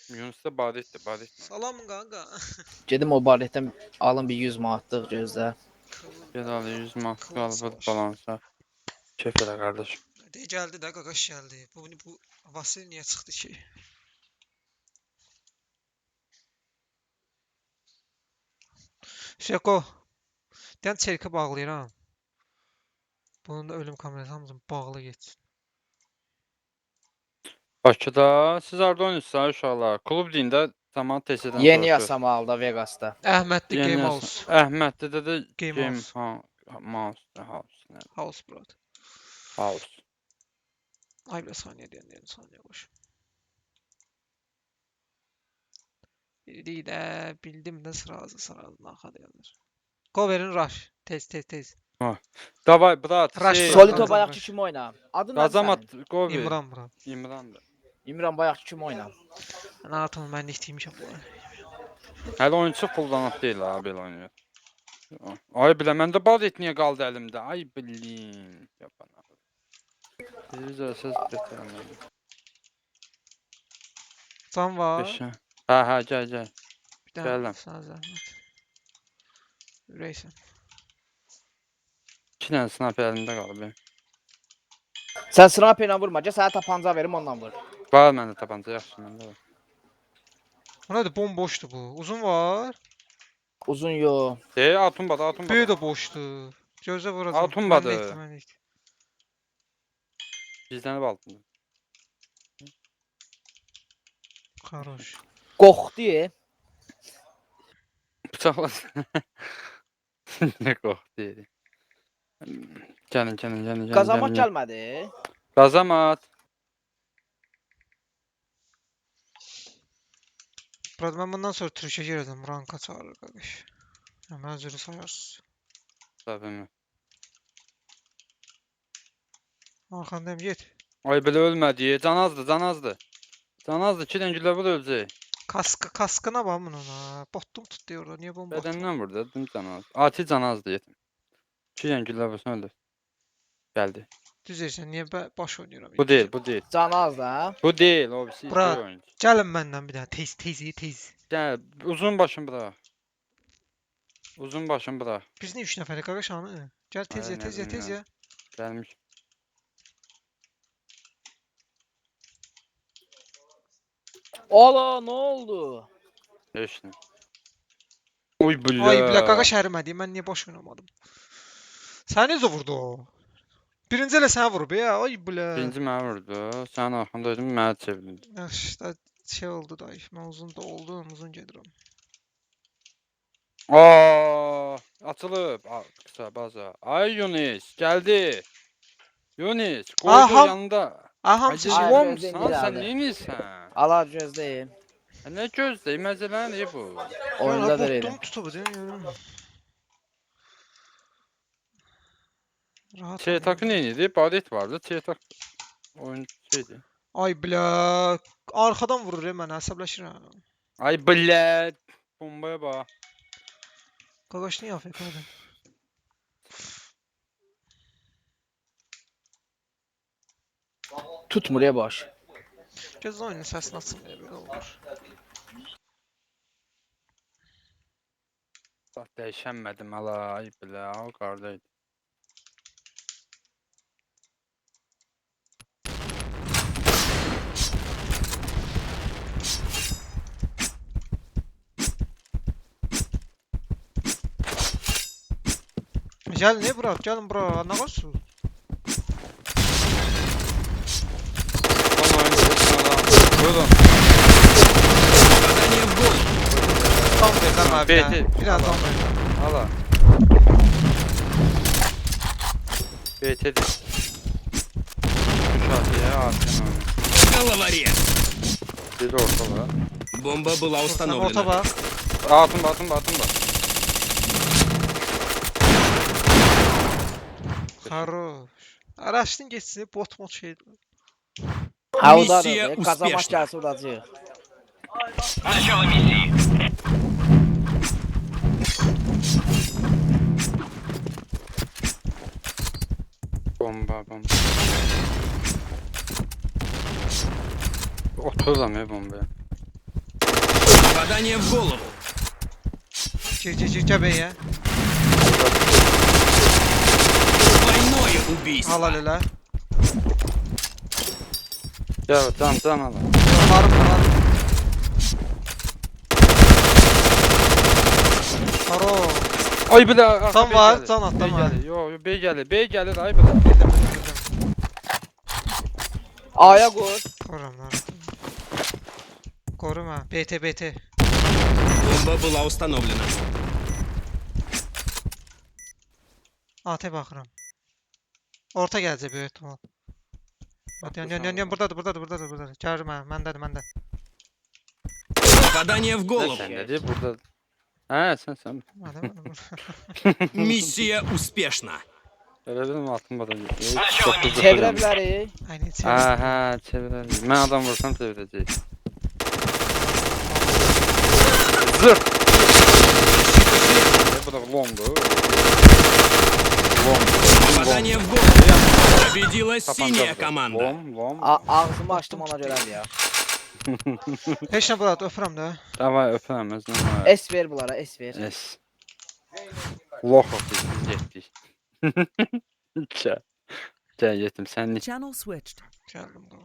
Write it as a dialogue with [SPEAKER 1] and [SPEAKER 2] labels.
[SPEAKER 1] Yunus'ta badetdir, badetdir.
[SPEAKER 2] Salam kanka.
[SPEAKER 3] Gedim o barletdən alın bir 100 manatlıq gözlə.
[SPEAKER 1] Gel al 100 mantık
[SPEAKER 2] Kıvır
[SPEAKER 1] alıp
[SPEAKER 2] savaş.
[SPEAKER 1] balansa. Keyif elə kardeşim.
[SPEAKER 2] De geldi de kakaş geldi. Bu Vasil niye çıktı ki? Şeko. Den çerkə bağlayıram. Bunun da ölüm kamerası hamısını bağlı geçsin.
[SPEAKER 1] Bakıda siz harda oynuyorsunuz uşaqlar? Klub deyin də zaman tesidən
[SPEAKER 3] Yeni
[SPEAKER 1] soruşur.
[SPEAKER 3] Yasamalda Vegas'da.
[SPEAKER 2] Əhmədli
[SPEAKER 1] Yeni
[SPEAKER 2] Game
[SPEAKER 1] yasa.
[SPEAKER 2] House.
[SPEAKER 1] Əhməddə də
[SPEAKER 2] Game
[SPEAKER 1] Game
[SPEAKER 2] House.
[SPEAKER 1] House.
[SPEAKER 2] House bro.
[SPEAKER 1] House.
[SPEAKER 2] Ay bir saniye diyen saniye koş. Biri de bildim de sırazı nakad yazır. Cover'in rush. Tez.
[SPEAKER 1] Davay brat.
[SPEAKER 2] Rush
[SPEAKER 1] Şey,
[SPEAKER 2] bro.
[SPEAKER 3] Solito
[SPEAKER 2] Qazan
[SPEAKER 3] bayaqçı
[SPEAKER 2] rush.
[SPEAKER 3] kim oyna? Adın nədir
[SPEAKER 1] Qazamat
[SPEAKER 3] sənin?
[SPEAKER 1] Gobi.
[SPEAKER 2] İmran bro.
[SPEAKER 1] İmrandır.
[SPEAKER 3] İmran bayaqçı kim oyna?
[SPEAKER 2] Ne atam ben ihtiymişim bu.
[SPEAKER 1] Hələ oyunçu kullanıb deyil ha belə oynayır. Ay bilə məndə badet niyə qaldı əlimdə? Ay bilin. Yapana. Televizor söz götürəməm.
[SPEAKER 2] Can var.
[SPEAKER 1] Beşə. Hə, gəl.
[SPEAKER 2] Bir tane
[SPEAKER 1] Gələm.
[SPEAKER 2] sana zahmet. Üreysen.
[SPEAKER 1] 2 dənə sniper əlimdə qalıb.
[SPEAKER 3] Sən sniperlə vurma, gəl sənə tapanca verim onunla vur.
[SPEAKER 1] Var məndə tapanca yaxşı məndə var.
[SPEAKER 2] Bu nedir? Bomboştu bu. Uzun var.
[SPEAKER 3] Uzun yo.
[SPEAKER 1] Atumbadı.
[SPEAKER 2] Büyü de boştu. Gözə vuracağım.
[SPEAKER 1] Atumbadı.
[SPEAKER 2] Mənlik.
[SPEAKER 1] Gizlənib altında.
[SPEAKER 2] Хорош.
[SPEAKER 3] Qorxdu ye.
[SPEAKER 1] Bıçaqlasın. Nə qorxdu. Gəlin.
[SPEAKER 3] Qazamat gəlmədi.
[SPEAKER 1] Qazamat.
[SPEAKER 2] Burada ben bundan sonra Türkçe girdim. Ranka çağırır kardeş. Hemen zürü sayarsız.
[SPEAKER 1] Səbimi.
[SPEAKER 2] Arkandayım git.
[SPEAKER 1] Ay belə ölmədi. Canazdı. 2 dənə güllə vur öləcək.
[SPEAKER 2] Kaskına bak bunun ha. Bottum tuttu orada. Niye bomba attın?
[SPEAKER 1] Bədəndən vurdu. Dım canaz. Ati canazdı yetim. 2 dənə güllə vursun öldü. Gəldi.
[SPEAKER 2] Düz yersen niye baş oynuyorum?
[SPEAKER 1] Bu deyil.
[SPEAKER 3] Can az da.
[SPEAKER 1] Bu deyil. O birisi
[SPEAKER 2] Bura.
[SPEAKER 1] oyuncu.
[SPEAKER 2] Gelin benden bir daha. Tez.
[SPEAKER 1] Gəl. Uzun başın bura.
[SPEAKER 2] Biz niye 3 nəfərik kardeş hanı? Gel tez
[SPEAKER 1] Ay,
[SPEAKER 2] ya.
[SPEAKER 1] nə bilim ya. Gəlmiş.
[SPEAKER 3] Ola, ne oldu?
[SPEAKER 1] Heç nə. Uy billə.
[SPEAKER 2] Ay bir kardeş ərimədi. Ben niye baş oynamadım? Sen necə vurdu o? Birinci elə sənə vurub ya. Ay bilə.
[SPEAKER 1] Birinci mənə vurdu. Sənin arxandaydım, mənə çevrildi.
[SPEAKER 2] İşte şey oldu da. Ben uzun da oldum. Uzun gedirəm.
[SPEAKER 1] Açılıb. Qısa baza. Ay Yunis, gəldi. Yunis,
[SPEAKER 2] Aha.
[SPEAKER 1] qoydu yanında.
[SPEAKER 2] Aha
[SPEAKER 1] Ay,
[SPEAKER 2] hamısı
[SPEAKER 3] Ay,
[SPEAKER 2] şey.
[SPEAKER 1] Sən
[SPEAKER 3] gözləyin
[SPEAKER 1] sən
[SPEAKER 3] gəldi.
[SPEAKER 1] neynirsən?
[SPEAKER 3] Ala gözləyim.
[SPEAKER 1] Nə gözləyir, məzələn bu?
[SPEAKER 3] Oyunda da
[SPEAKER 2] Bottum
[SPEAKER 3] elə.
[SPEAKER 2] tutup değil mi? Rahat
[SPEAKER 1] Çetakı neyniydi? Badet vardı, Çetak oyun şeydi.
[SPEAKER 2] Ay bilə. Arxadan vurur ya mənə, əsəbləşirəm.
[SPEAKER 1] Ay billə, bombaya bax.
[SPEAKER 2] Qaqaş niyə AFK-dır?
[SPEAKER 3] Tutmur ya baş.
[SPEAKER 2] Göz oyunun səsini açın belə olur.
[SPEAKER 1] Bax, dəyişənmədim hələ, ay bilə, o qardaydı.
[SPEAKER 2] Gel niyə bura? Gəlin bura. Nə qaçsın?
[SPEAKER 1] Buyurun.
[SPEAKER 2] Tam verdim abi ya.
[SPEAKER 1] BT.
[SPEAKER 2] Biraz tam verdim.
[SPEAKER 1] Hala. BT'dir. Düşartıya atayım onu.
[SPEAKER 4] Головорез!
[SPEAKER 1] Bir de ortalığa.
[SPEAKER 4] Бомба была
[SPEAKER 2] Orta
[SPEAKER 4] установлена.
[SPEAKER 2] bak.
[SPEAKER 1] Atın bak.
[SPEAKER 2] Хорош. Araşdın geçsin bot şeydi.
[SPEAKER 3] Havdadır.
[SPEAKER 4] Missiya
[SPEAKER 3] Qazamat
[SPEAKER 4] uspешна.
[SPEAKER 3] gəlsə udacaq.
[SPEAKER 4] Начало миссии.
[SPEAKER 1] Bomba. Otururam ya bombaya.
[SPEAKER 4] Попадание в голову.
[SPEAKER 2] Gir B'ye.
[SPEAKER 4] Двойное убийство.
[SPEAKER 2] Halal elə.
[SPEAKER 1] Gel can al.
[SPEAKER 2] Var. Aro.
[SPEAKER 1] Ay bir de
[SPEAKER 2] Tam var, can at, tam var.
[SPEAKER 1] Yo bey gelir ay bir de.
[SPEAKER 2] Bildim.
[SPEAKER 3] A'ya koy.
[SPEAKER 2] Korum lan. Korum ha. BT.
[SPEAKER 4] Бомба была установлена.
[SPEAKER 2] AT baxıram. Orta gələcək böyük ehtimal. Yan, buradadır. Gəlir məndədir.
[SPEAKER 4] Попадание в
[SPEAKER 1] Ne
[SPEAKER 4] голову.
[SPEAKER 1] sen dedi burada? He sen.
[SPEAKER 4] Миссия успешна.
[SPEAKER 1] Öyle dedim altın da.
[SPEAKER 3] Çevirə bilərik.
[SPEAKER 2] Aynen çevir.
[SPEAKER 1] Ha çevirelim. Ben adam vursam çevirecek. Zırh. Bu da lombu.
[SPEAKER 4] Попадание в голову. Победила синяя команда.
[SPEAKER 1] Lom.
[SPEAKER 3] Ağzımı açdım ona görədir ya.
[SPEAKER 2] Heç nə bulat, öpürəm də.
[SPEAKER 1] Tamam öpemez.
[SPEAKER 3] S ver bunlara, S ver.
[SPEAKER 1] Es. Loh biz getdik. Gel yetim sen
[SPEAKER 5] Channel switched.
[SPEAKER 2] Gəldim də.